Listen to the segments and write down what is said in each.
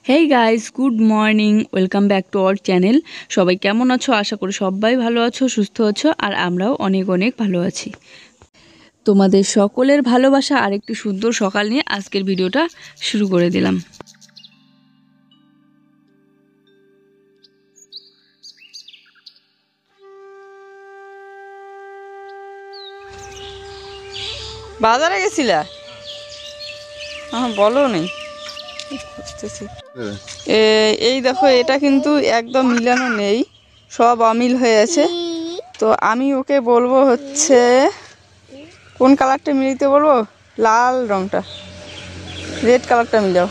Hey guys, good morning, welcome back to our channel. সবাই কেমন আছো? আশা করি সবাই ভালো আছো, সুস্থ আছো, আর আমরাও অনেক অনেক ভালো আছি। তোমাদের সকলের ভালোবাসা আর একটি সুন্দর সকাল নিয়ে আজকের ভিডিওটা শুরু করে দিলাম। বাজারে গেছিলা? বলো নেই, বুঝতেছি। এই দেখো, এটা কিন্তু একদম মিলানো নেই, সব অমিল হয়ে আছে। তো আমি ওকে বলবো হচ্ছে কোন কালারটা মিলিতে বলবো, লাল রংটা, রেড কালারটা মিলাও।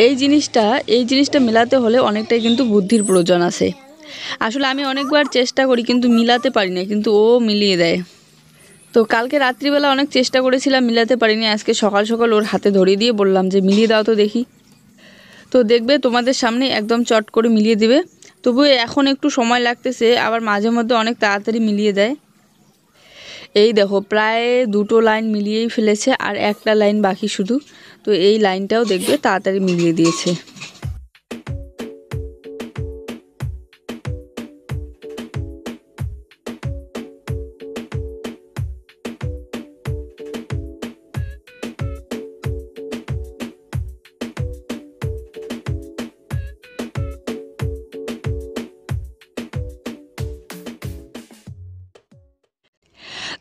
এই জিনিসটা মেলাতে হলে অনেকটাই কিন্তু বুদ্ধির প্রয়োজন আছে। আসলে আমি অনেকবার চেষ্টা করি কিন্তু মিলাতে পারি না, কিন্তু ও মিলিয়ে দেয়। তো কালকে রাত্রিবেলা অনেক চেষ্টা করেছিলাম, মিলাতে পারিনি। আজকে সকাল সকাল ওর হাতে ধরিয়ে দিয়ে বললাম যে মিলিয়ে দাও তো দেখি। তো দেখবে তোমাদের সামনে একদম চট করে মিলিয়ে দিবে। তবু এখন একটু সময় লাগতেছে, আবার মাঝে মধ্যে অনেক তাড়াতাড়ি মিলিয়ে দেয়। এই দেখো, প্রায় দুটো লাইন মিলিয়েই ফেলেছে, আর একটা লাইন বাকি শুধু। তো এই লাইনটাও দেখবে তাড়াতাড়ি মিলিয়ে দিয়েছে।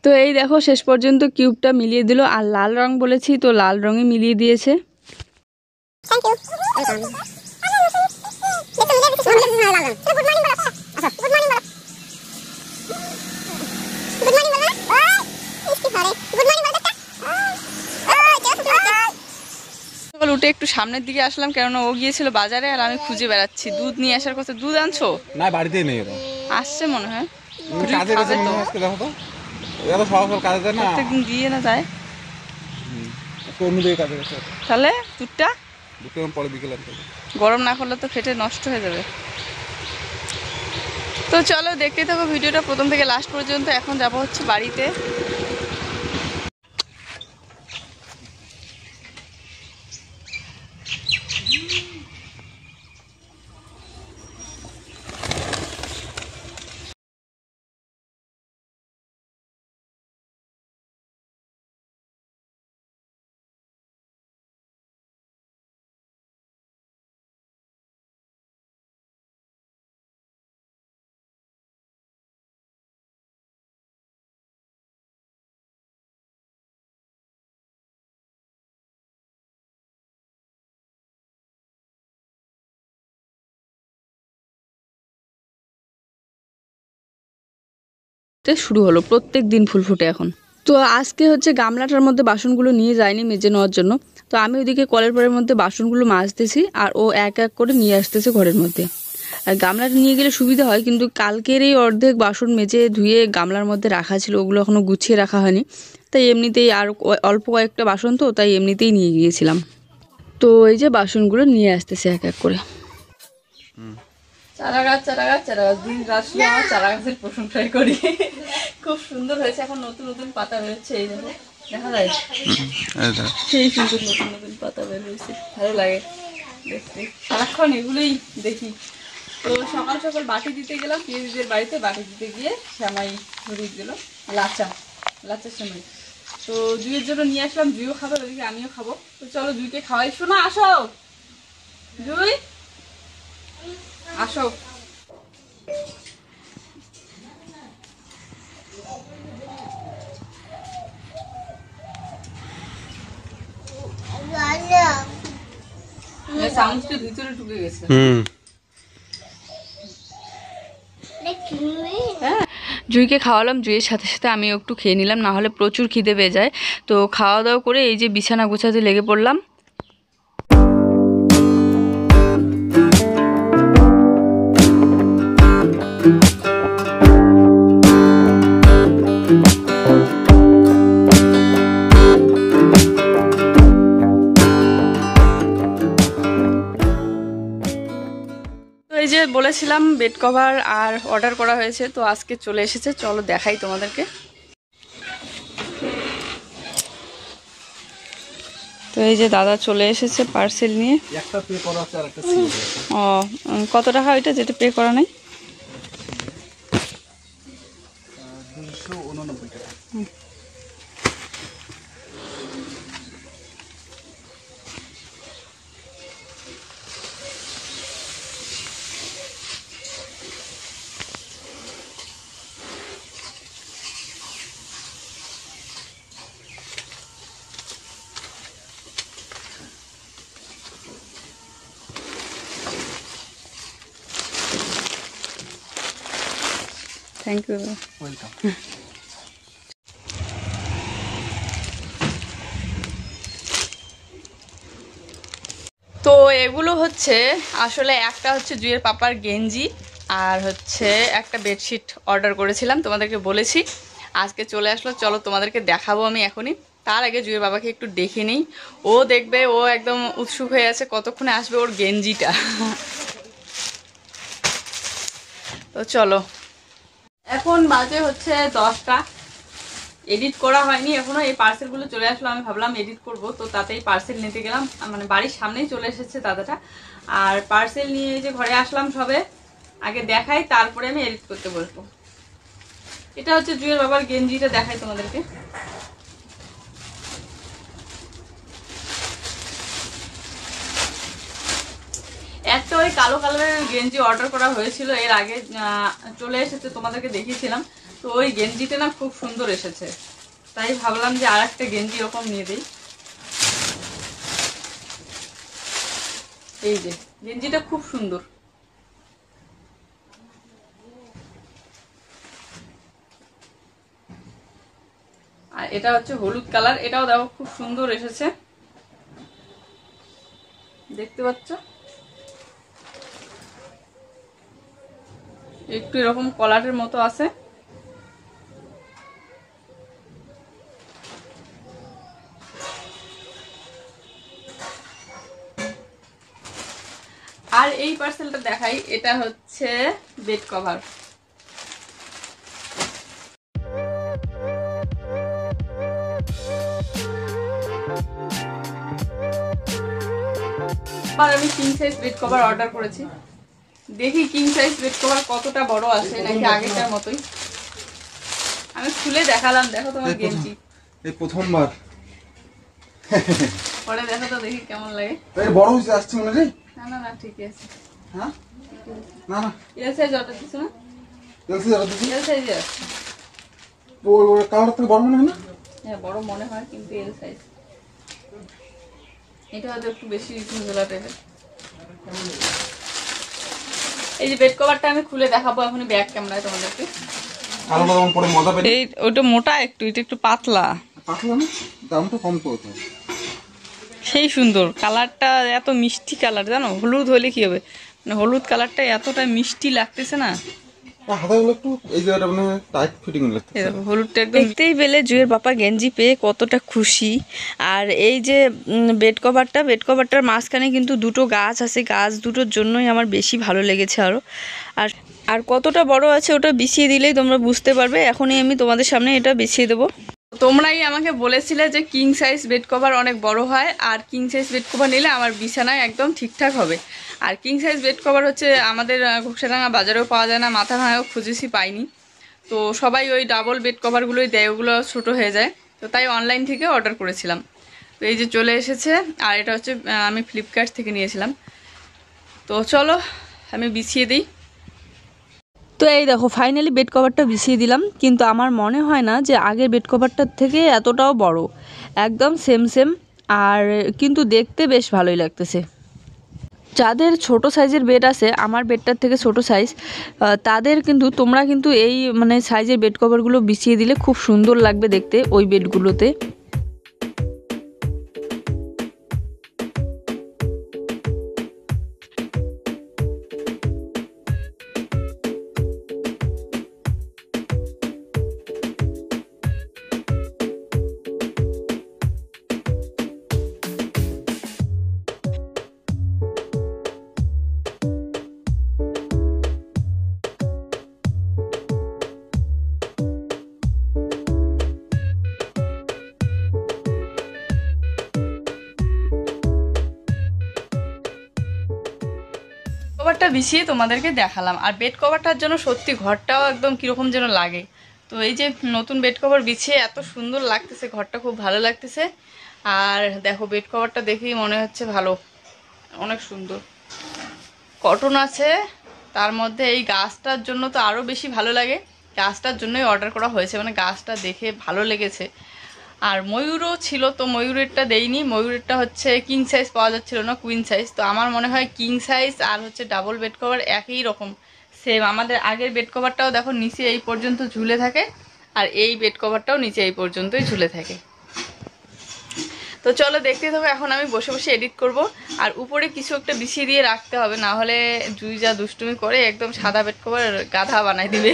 তো এই দেখো, শেষ পর্যন্ত কিউবটা মিলিয়ে দিল, আর লাল রং বলেছি তো লাল রঙে মিলিয়ে দিয়েছে। সকাল উঠে একটু সামনের দিকে আসলাম, কেননা ও গিয়েছিল বাজারে আর আমি খুঁজে বেড়াচ্ছি। দুধ নিয়ে আসার কথা। দুধ আনছো? না, বাড়িতেই নেই। আসছে মনে হয়, কাজে গেছে মনে হয়। আজকে দেখো তো, এত সকাল কাজে যায় না, প্রত্যেকদিন দিয়ে না যায়। অন্যদিকে কাজে গেছে। তাহলে দুধটা পরে বিকেলে গরম না করলে তো ফেটে নষ্ট হয়ে যাবে। তো চলো দেখতে থাকো ভিডিওটা প্রথম থেকে লাস্ট পর্যন্ত। এখন যাবো হচ্ছে বাড়িতে। শুরু হলো, প্রত্যেক দিন ফুল ফুটে এখন। তো আজকে হচ্ছে গামলাটার মধ্যে বাসনগুলো নিয়ে যায়নি মেজে নেওয়ার জন্য। তো আমি ওইদিকে কলের পরের মধ্যে বাসনগুলো মাজতেছি, আর ও এক এক করে নিয়ে আসতেছে ঘরের মধ্যে। আর গামলাটা নিয়ে গেলে সুবিধা হয়, কিন্তু কালকের এই অর্ধেক বাসন মেজে ধুয়ে গামলার মধ্যে রাখা ছিল, ওগুলো এখনও গুছিয়ে রাখা হয়নি। তাই এমনিতেই, আর অল্প কয়েকটা বাসন তো, তাই এমনিতেই নিয়ে গিয়েছিলাম। তো এই যে বাসনগুলো নিয়ে আসতেছে এক এক করে। চারা গাছ দিন গাছ আমার চারা গাছের প্রশংসাই করি। খুব সুন্দর হয়েছে, এখন নতুন নতুন পাতা বেরোচ্ছে। এই দেখো, দেখা যায় সেই সুন্দর নতুন নতুন পাতা বের হয়েছে, ভালো লাগে দেখতে। সারাক্ষণ এগুলোই দেখি। তো সকাল সকাল বাটি দিতে গেলাম পিএসদের বাড়িতে। বাটি দিতে গিয়ে শ্যামাই ধরিয়ে দিল, লাচ্চার সময়। তো জুইয়ের জন্য নিয়ে আসলাম, জুইও খাবে, ওদিকে আমিও খাবো। তো চলো জুইকে খাওয়াই। শোনা, আসো জুই, আসো। চামচটা ভিতরে ঢুকে গেছে। জুইকে খাওয়ালাম, জুইয়ের সাথে সাথে আমি একটু খেয়ে নিলাম, না হলে প্রচুর খিদে পেয়ে যায়। তো খাওয়া দাওয়া করে এই যে বিছানা গোছাতে লেগে পড়লাম। বলেছিলাম বেড কভার আর অর্ডার করা হয়েছে, তো আজকে চলে এসেছে। চলো দেখাই তোমাদেরকে। তো এই যে দাদা চলে এসেছে পার্সেল নিয়ে। একটা পে করা আছে আর একটা সিল আছে। ও কত টাকা ওইটা যেটা পে করা নাই? 289 টাকা। Thank you. ওয়েলকাম। তো এগুলো হচ্ছে আসলে একটা হচ্ছে জুয়ের পাপার গেঞ্জি, আর হচ্ছে একটা বেডশিট অর্ডার করেছিলাম, তোমাদেরকে বলেছি। আজকে চলে আসলো, চলো তোমাদেরকে দেখাবো আমি এখনই। তার আগে জুয়ের বাবাকে একটু দেখে নিই। ও দেখবে, ও একদম উৎসুক হয়ে আছে কতক্ষণে আসবে ওর গেঞ্জিটা। তো চলো, এখন বাজে হচ্ছে 10টা। এডিট করা হয়নি এখনো, এই পার্সেলগুলো চলে আসলো, আমি ভাবলাম এডিট করব, তো তাতেই পার্সেল নিতে গেলাম। মানে বাড়ির সামনেই চলে এসেছে দাদাটা। আর পার্সেল নিয়ে যে ঘরে আসলাম সবে, আগে দেখাই তারপরে আমি এডিট করতে বসবো। এটা হচ্ছে জুয়ের বাবার গেঞ্জিটা, দেখাই তোমাদেরকে। একটা ওই কালো কালারের গেঞ্জি অর্ডার করা হয়েছিল এর আগে, চলে এসেছে, তোমাদেরকে দেখিয়েছিলাম। তো ওই গেঞ্জিটা না খুব সুন্দর এসেছে, তাই ভাবলাম যে আর একটা গেঞ্জি এরকম নিয়ে দিই। এই যে গেঞ্জিটা খুব সুন্দর। আর এটা হচ্ছে হলুদ কালার, এটাও দেখো খুব সুন্দর এসেছে, দেখতে পাচ্ছ? একটু এরকম কলারের মতো আছে। আর এই পার্সেলটা দেখাই, এটা হচ্ছে বেড কভার। আমি king size bed cover order করেছি, দেখি কিং সাইজ বেড কভার কতটা বড় আছে নাকি আগেকার মতোই। আমি খুলে দেখালাম, দেখো তোমার গেঞ্জি। এই প্রথমবার পরে দেখো তো, দেখি কেমন লাগে। এই বড় হইছে আসছে মনে রে। না না না, ঠিক আছে। হ্যাঁ, না না, এল সাইজ অর্ডার দিছো না? এলসি আর দিছি। এল সাইজে আছে। ওই কালার থেকে বড় মনে হয় না? হ্যাঁ বড় মনে হয়, কিন্তু এল সাইজ। এটা হয়তো একটু বেশি ঝুলঝুলা টাইপের। এই যে বেড কভারটা আমি খুলে দেখাবো এখনই ব্যাক ক্যামেরায় তোমাদেরকে। কালোটা যেমন পরে মজা পেয়ে। এই ওটা মোটা একটু, এটা একটু পাতলা। পাতলা না, দামটা কম পড়তো। সেই সুন্দর কালারটা, এত মিষ্টি কালার, জানো? হলুদ হলে কি হবে, মানে হলুদ কালারটা এতটা মিষ্টি লাগতেছে না। হাতাগুলো একটু এই জায়গাটা মানে টাইট ফিটিং লাগছে। এই দেখো হলুদটা একদম। দেখতেই পেলে জুয়ের বাবা গেঞ্জি পেয়ে কতটা খুশি। আর এই যে বেড কভারটার মাঝখানে কিন্তু দুটো গাছ আছে, গাছ দুটোর জন্যই আমার বেশি ভালো লেগেছে আরও। আর কতটা বড় আছে ওটা বিছিয়ে দিলেই তোমরা বুঝতে পারবে। এখনই আমি তোমাদের সামনে এটা বিছিয়ে দেবো। তোমরাই আমাকে বলেছিলে যে কিং সাইজ বেড কভার অনেক বড় হয়, আর কিং সাইজ বেড কভার নিলে আমার বিছানায় একদম ঠিকঠাক হবে। আর কিং সাইজ বেড কভার হচ্ছে আমাদের ঘুকসাডাঙ্গা বাজারেও পাওয়া যায় না, মাথা ভাঙাও খুঁজেছি, পাইনি। তো সবাই ওই ডাবল বেড কভারগুলোই দেয়, ওগুলো ছোটো হয়ে যায়। তো তাই অনলাইন থেকে অর্ডার করেছিলাম। তো এই যে চলে এসেছে, আর এটা হচ্ছে আমি ফ্লিপকার্ট থেকে নিয়েছিলাম। তো চলো আমি বিছিয়ে দিই। তো এই দেখো ফাইনালি বেড কভারটা বিছিয়ে দিলাম, কিন্তু আমার মনে হয় না যে আগের বেড কভারটার থেকে এতটাও বড়, একদম সেম সেম। আর কিন্তু দেখতে বেশ ভালোই লাগতেছে। যাদের ছোট সাইজের বেড আছে, আমার বেডটার থেকে ছোট সাইজ, তাদের কিন্তু তোমরা কিন্তু এই মানে সাইজের বেড কভারগুলো বিছিয়ে দিলে খুব সুন্দর লাগবে দেখতে ওই বেডগুলোতে। কভারটা বিছিয়ে তোমাদেরকে দেখালাম। আর বেড কভারটার জন্য সত্যি ঘরটাও একদম কীরকম যেন লাগে। তো এই যে নতুন বেড কভার বিছিয়ে এত সুন্দর লাগতেছে, ঘরটা খুব ভালো লাগতেছে। আর দেখো বেড কভারটা দেখেই মনে হচ্ছে ভালো, অনেক সুন্দর কটন আছে তার মধ্যে। এই গাছটার জন্য তো আরও বেশি ভালো লাগে, গাছটার জন্যই অর্ডার করা হয়েছে, মানে গাছটা দেখে ভালো লেগেছে। আর ময়ূরও ছিল, তো ময়ূরেরটা দেইনি, ময়ূরেরটা হচ্ছে কিং সাইজ পাওয়া যাচ্ছিল না, কুইন সাইজ। তো আমার মনে হয় কিং সাইজ আর হচ্ছে ডাবল বেড কভার একই রকম সেম। আমাদের আগের বেড কভারটাও দেখো নিচে এই পর্যন্ত ঝুলে থাকে, আর এই বেড কভারটাও নিচে এই পর্যন্তই ঝুলে থাকে। তো চলো দেখতে থাকো, এখন আমি বসে বসে এডিট করব। আর উপরে কিছু একটা বিছিয়ে দিয়ে রাখতে হবে, না হলে জুই যা দুষ্টুমি করে একদম সাদা বেড কভার গাধা বানাই দিবে।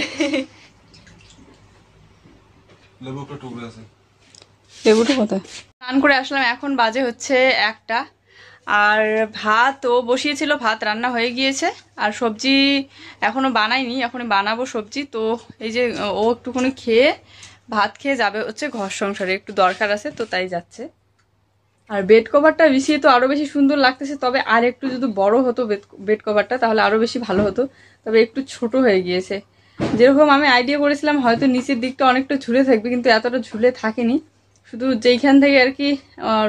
লেবুটা কোথায়? স্নান করে আসলাম, এখন বাজে হচ্ছে 1টা। আর ভাতও বসিয়েছিল, ভাত রান্না হয়ে গিয়েছে। আর সবজি এখনো বানাইনি, এখনই বানাবো সবজি। তো এই যে ও একটুখানি খেয়ে ভাত খেয়ে যাবে হচ্ছে ঘর সংসারে, একটু দরকার আছে তো তাই যাচ্ছে। আর বেড কভারটা বিছিয়ে তো আরো বেশি সুন্দর লাগতেছে, তবে আর একটু যদি বড় হতো বেড কভারটা তাহলে আরো বেশি ভালো হতো, তবে একটু ছোট হয়ে গিয়েছে। যেরকম আমি আইডিয়া করেছিলাম হয়তো নিচের দিকটা অনেকটা ঝুলে থাকবে, কিন্তু এতটা ঝুলে থাকেনি, শুধু যেইখান থেকে আর কি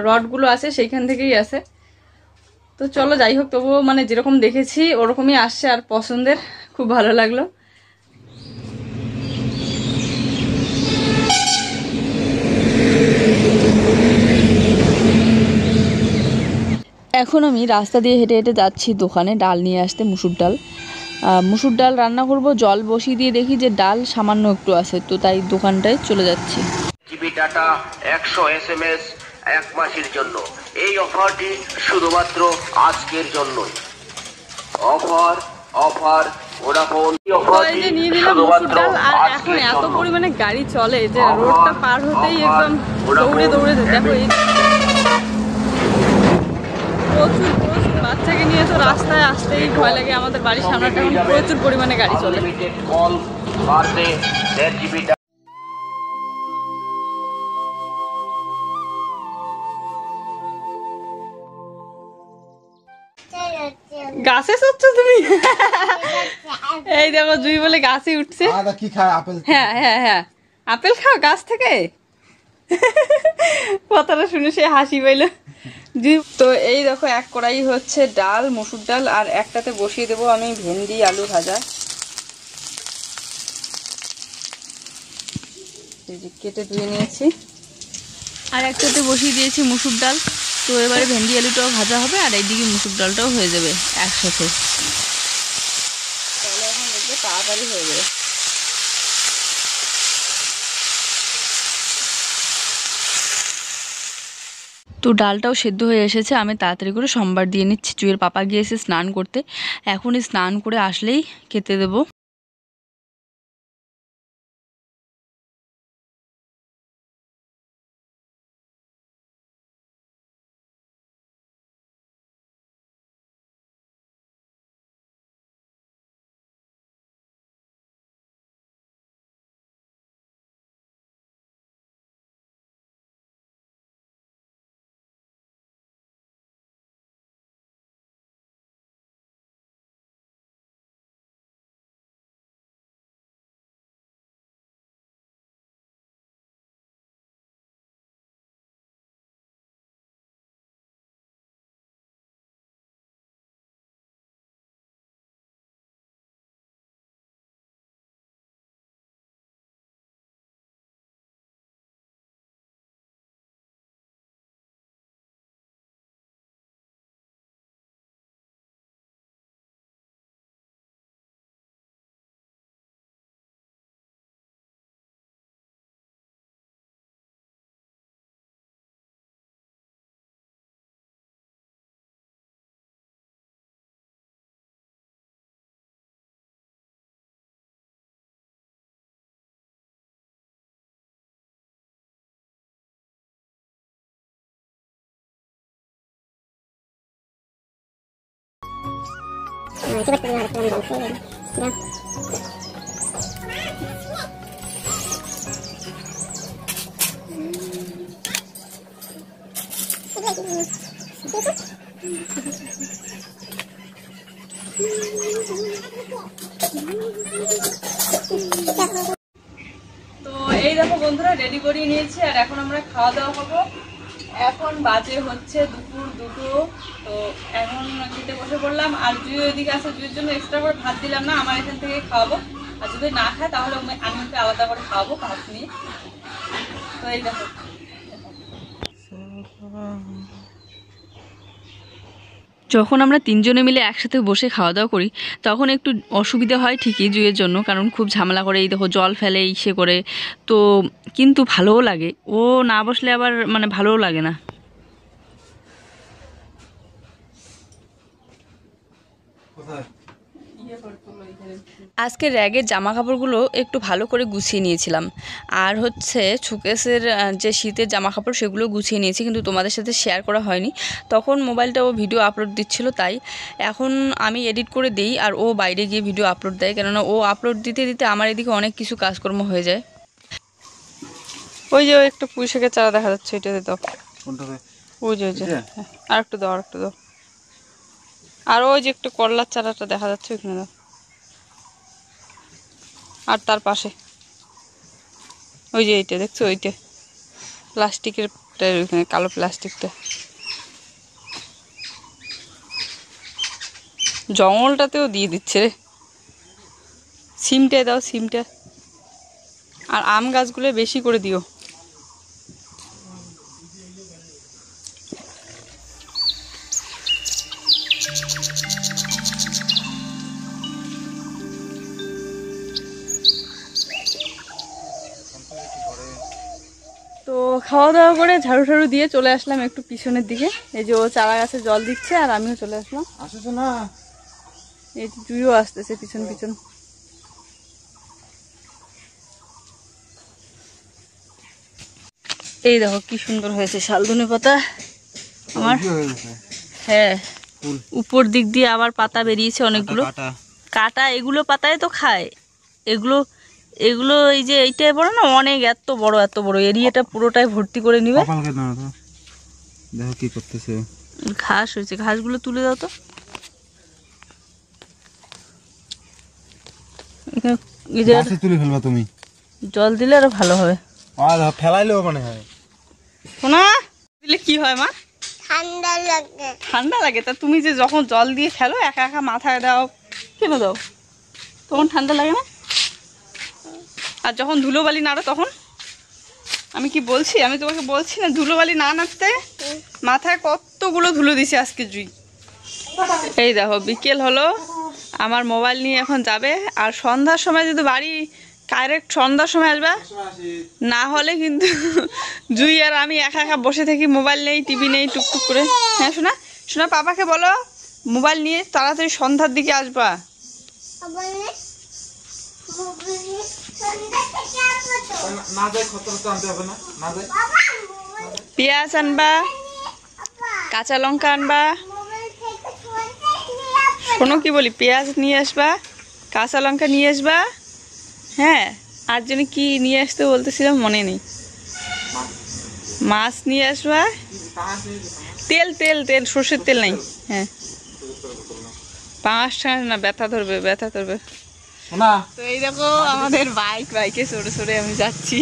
রডগুলো আছে সেইখান থেকেই আছে। তো চলো যাই হোক, তবুও মানে যেরকম দেখেছি ওরকমই আসছে, আর পছন্দের, খুব ভালো লাগলো। এখন আমি রাস্তা দিয়ে হেঁটে হেঁটে যাচ্ছি দোকানে ডাল নিয়ে আসতে, মুসুর ডাল রান্না করব। জল বসিয়ে দিয়ে দেখি যে ডাল সামান্য একটু আছে, তো তাই দোকানটায় চলে যাচ্ছি। জিবি ডাটা 100 SMS 1 মাসের জন্য। এই অফারটি শুধুমাত্র আজকের জন্যই। Offer Vodafone. এই যে নিয়ে নিলাম মুসুর ডাল। আর এখন এত পরিমাণে গাড়ি চলে যে রোডটা পার হতেই একদম দৌড়ে দৌড়ে দেখো, এই প্রচুর বাচ্চাকে নিয়ে তো রাস্তায় আসতেই ভয় লাগে। আমাদের বাড়ির সামনেটা এখন প্রচুর পরিমাণে গাড়ি চলে। গাছে চড়ছ তুমি? এই দেখো জুই বলে গাছে উঠছে। হ্যাঁ হ্যাঁ হ্যাঁ, আপেল খাও গাছ থেকে? কথাটা শুনে সে হাসি পাইল। তো এই দেখো এক কড়াই হচ্ছে ডাল, মসুর ডাল, আর একটাতে বসিয়ে দেবো আমি ভেন্ডি আলু ভাজা। কেটে ধুয়ে নিয়েছি। আর একটাতে বসিয়ে দিয়েছি মসুর ডাল। তো এবারে ভেন্ডি আলুটাও ভাজা হবে, আর এইদিকে মসুর ডালটাও হয়ে যাবে একসাথে, তাহলে এখন দেখবে তাড়াতাড়ি হয়ে যাবে। তো ডালটাও সেদ্ধ হয়ে এসেছে, আমি তাড়াতাড়ি করে সম্বার দিয়ে নিচ্ছি। জুয়ের পাপা গিয়েছে স্নান করতে, এখনই স্নান করে আসলেই খেতে দেবো। তো এই দেখো বন্ধুরা রেডি করে নিয়েছি আর এখন আমরা খাওয়া দাওয়া করবো। এখন বাজে হচ্ছে দুপুর 2টো। তো এখন খেতে বসে পড়লাম। আর জুই ওইদিকে আছে, জুইয়ের জন্য এক্সট্রা করে ভাত দিলাম না, আমার এখান থেকে খাওয়াবো। আর যদি না খায় তাহলে আমি ওকে আলাদা করে খাওয়াবো ভাত নিয়ে। তো এই দেখো যখন আমরা 3 জনে মিলে একসাথে বসে খাওয়া দাওয়া করি তখন একটু অসুবিধা হয় ঠিকই জুইয়ের জন্য, কারণ খুব ঝামেলা করে, এই দেখো জল ফেলে ইসে করে। তো কিন্তু ভালোও লাগে, ও না বসলে আবার মানে ভালোও লাগে না। আজকে র্যাগের জামা কাপড়গুলো একটু ভালো করে গুছিয়ে নিয়েছিলাম। আর হচ্ছে সুকেশের যে শীতের জামা কাপড় সেগুলো গুছিয়ে নিয়েছি, কিন্তু তোমাদের সাথে শেয়ার করা হয়নি। তখন মোবাইলটা ও ভিডিও আপলোড দিচ্ছিল, তাই এখন আমি এডিট করে দিই আর ও বাইরে গিয়ে ভিডিও আপলোড দেয়, কেননা ও আপলোড দিতে দিতে আমার এদিকে অনেক কিছু কাজকর্ম হয়ে যায়। ওই যে একটা পুঁইশাকের চারা দেখা যাচ্ছে, এটাতে দাও। ওই যে আর একটু দাও, আর একটু দাও। আর ওই যে একটু করলার চারাটা দেখা যাচ্ছে, ওইখানে দাও। আর তার পাশে ওই যে এইটা দেখছো, ওইটা প্লাস্টিকের ওইখানে কালো প্লাস্টিকটা, জঙ্গলটাতেও দিয়ে দিচ্ছে রে। সিমটায় দাও, সিমটা। আর আম গাছগুলো বেশি করে দিও। তো খাওয়া দাওয়া করে ঝাড়ু ঝাড়ু দিয়ে চলে আসলাম একটু পিছনের দিকে। এই যে ও চারা গাছে জল দিচ্ছে আর আমিও চলে আসলাম। আসছো না? এই যে জুইও আসতেছে পিছন পিছন। এই দেখো কি সুন্দর হয়েছে শালদুনে পাতা আমার। হ্যাঁ, উপর দিক দিয়ে আবার পাতা বেরিয়েছে অনেকগুলো। কাটা এগুলো পাতায় তো খায়। এগুলো এগুলো এই যে এইটাই বড় না, অনেক এত বড় এরিয়াটা পুরোটাই ভর্তি করে নিবে। দেখো কি করতেছে। ঘাস হয়েছে, ঘাসগুলো তুলে দাও তো। তুলে ফেলবা তুমি, জল দিলে আরো ভালো হবে। ফেলাইলেও মনে হয়। শোনা দিলে কি হয় মা? ঠান্ডা লাগে। ঠান্ডা লাগে? তা তুমি যে যখন জল দিয়ে ফেলো একা একা মাথায় দাও, কেন দাও? তখন ঠান্ডা লাগে না? আর যখন ধুলোবালি নাড়ো তখন? আমি কি বলছি, আমি তোমাকে বলছি না ধুলোবালি না নাড়তে? মাথায় কতগুলো ধুলো দিছে আজকে জুই। এই দেখো বিকেল হলো, আমার মোবাইল নিয়ে এখন যাবে। আর সন্ধ্যার সময় যদি বাড়ি কারেক্ট সন্ধ্যার সময় আসবা, না হলে কিন্তু জুই আর আমি একা একা বসে থাকি, মোবাইল নেই, টিভি নেই, টুকটুক করে। হ্যাঁ শোনা, শোনা পাপাকে বলো মোবাইল নিয়ে তাড়াতাড়ি সন্ধ্যার দিকে আসবা। পেঁয়াজ আনবা, কাঁচা লঙ্কা আনবা। শোনো কি বলি, পেঁয়াজ নিয়ে আসবা, কাঁচা লঙ্কা নিয়ে আসবা। হ্যাঁ, আর জন্য কি নিয়ে আসতে বলতেছিলাম মনে নেই। মাছ নিয়ে আসবা, তেল তেল তেল সর্ষের তেল নাই। হ্যাঁ, 5 টাকা না, ব্যথা ধরবে, ব্যথা ধরবে। তো এই দেখো আমাদের বাইকে চড়ে চড়ে আমি যাচ্ছি।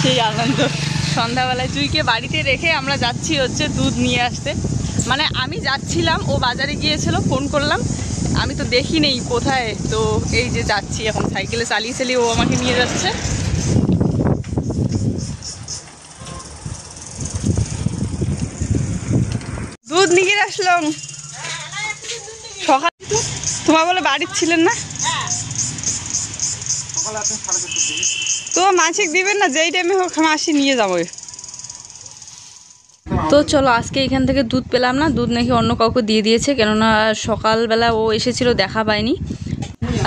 সেই আনন্দ। সন্ধ্যাবেলায় জুইকে বাড়িতে রেখে আমরা যাচ্ছি হচ্ছে দুধ নিয়ে আসতে। মানে আমি যাচ্ছিলাম, ও বাজারে গিয়েছিল, ফোন করলাম, আমি তো দেখি নেই কোথায়। তো এই যে যাচ্ছি এখন, সাইকেলে চালিয়ে চালিয়ে ও আমাকে নিয়ে যাচ্ছে। দুধ নিয়ে আসলাম সকাল। তোমার বলে বাড়ির ছিলেন না তো মাসিক দিবেন না, যেই টাইমে হোক মাসি নিয়ে যাবো। তো চলো আজকে এখান থেকে দুধ পেলাম না, দুধ নাকি অন্য কাউকে দিয়ে দিয়েছে, কেননা সকালবেলা ও এসেছিল দেখা পায়নি,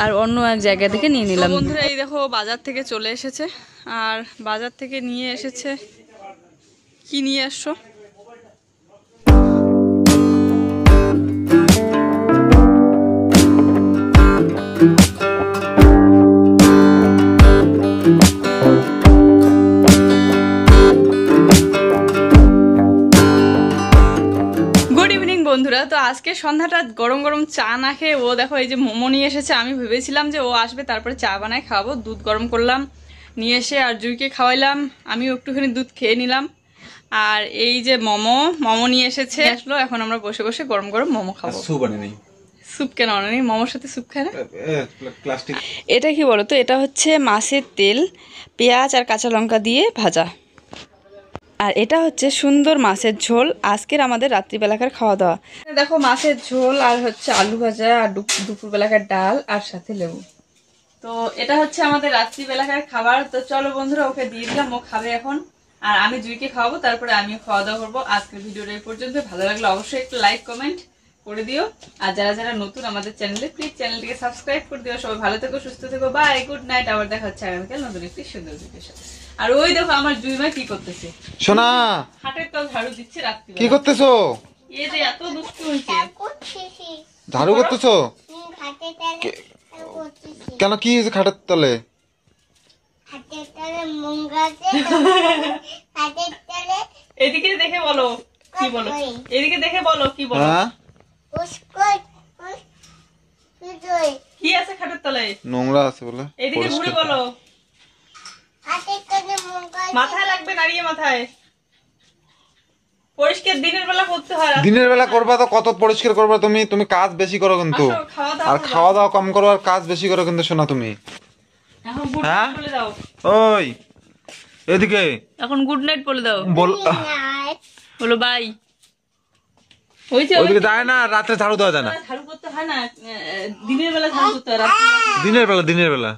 আর অন্য এক জায়গা থেকে নিয়ে নিলাম। বন্ধুরা এই দেখো বাজার থেকে চলে এসেছে, আর বাজার থেকে নিয়ে এসেছে। কি নিয়ে আসছো? বন্ধুরা বন্ধুরা, তো আজকে সন্ধ্যাটা গরম গরম চা না খেয়ে ও দেখো এই যে মোমো নিয়ে এসেছে। আমি ভেবেছিলাম যে ও আসবে তারপরে চা বানায় খাওয়াবো, দুধ গরম করলাম নিয়ে এসে আর জুইকে খাওয়াইলাম, আমিও একটুখানি দুধ খেয়ে নিলাম। আর এই যে মোমো নিয়ে এসেছে আসলো, এখন আমরা বসে বসে গরম গরম মোমো খাবো। স্যুপ আনে নেই, স্যুপ কেন আনেনি? মোমোর সাথে স্যুপ খায় না? প্লাস্টিক। এটা কি বলো তো, এটা হচ্ছে মাছের তেল, পেঁয়াজ আর কাঁচা লঙ্কা দিয়ে ভাজা। আর এটা হচ্ছে সুন্দর মাছের ঝোল, আজকের আমাদের রাত্রিবেলাকার খাওয়া দাওয়া। দেখো মাছের ঝোল আর হচ্ছে আলু ভাজা আর দুপুরবেলাকার ডাল আর সাথে লেবু। তো এটা হচ্ছে আমাদের রাত্রিবেলাকার খাবার। তো চলো বন্ধুরা, ওকে দিয়ে দিলাম, ও খাবে এখন, আর আমি জুইকে খাওয়াবো, তারপরে আমিও খাওয়া দাওয়া করবো। আজকের ভিডিওটা এই পর্যন্ত। ভালো লাগলে অবশ্যই একটু লাইক কমেন্ট করে দিও, আর যারা যারা নতুন আমাদের চ্যানেলে প্লিজ চ্যানেলটিকে সাবস্ক্রাইব করে দিও। সবাই ভালো থেকো, সুস্থ থেকো, বাই, গুড নাইট। আবার দেখা হচ্ছে আগামীকাল নতুন একটি সুন্দর ভিডিওর সাথে। আর ওই দেখো আমার জুইমা কি করতেছে, সোনা হাটের তল ঝাড়ু দিচ্ছে রাত্রি। কি করতেছো? এই যে এত দুষ্টু হয়েছে। করতেছি ঝাড়ু করতেছো? হাতে তালে করতেছি কেন, কি হয়েছে খাটের তলে? হাতে তালে মুঙ্গাতে হাতে তালে এদিকে দেখে বলো কি বলো, এদিকে দেখে বলো কি বলো। হ্যাঁ, উস্কই সুজই কি আছে খাটের তলে? নোংরা আছে বলে। এদিকে ঘুরে বলো। হাতে তালে মুঙ্গাতে মাথায় লাগবে, নাড়িয়ে মাথায়। পরিষ্কার দিনের বেলা করতে হয়। দিনের বেলা করবা তো কত পরিষ্কার করবা তুমি? তুমি কাজ বেশি করো কিন্তু, আসো, খাওয়া দাওয়া আর করো। খাওয়া দাওয়া কম করো আর কাজ বেশি করো কিন্তু সোনা তুমি। এখন গুড হ্যাঁ? নাইট বলে দাও। ওই এদিকে এখন গুড নাইট বলে দাও, বল। নাই বলো বাই। হয়েছে? ওইদিকে যায় না, রাত্রে ঝাড়ু দেওয়া যায় না। ঝাড়ু করতে হয় না, দিনের বেলা ঝাড়ু করতে হয়, রাত্রে দিনের বেলা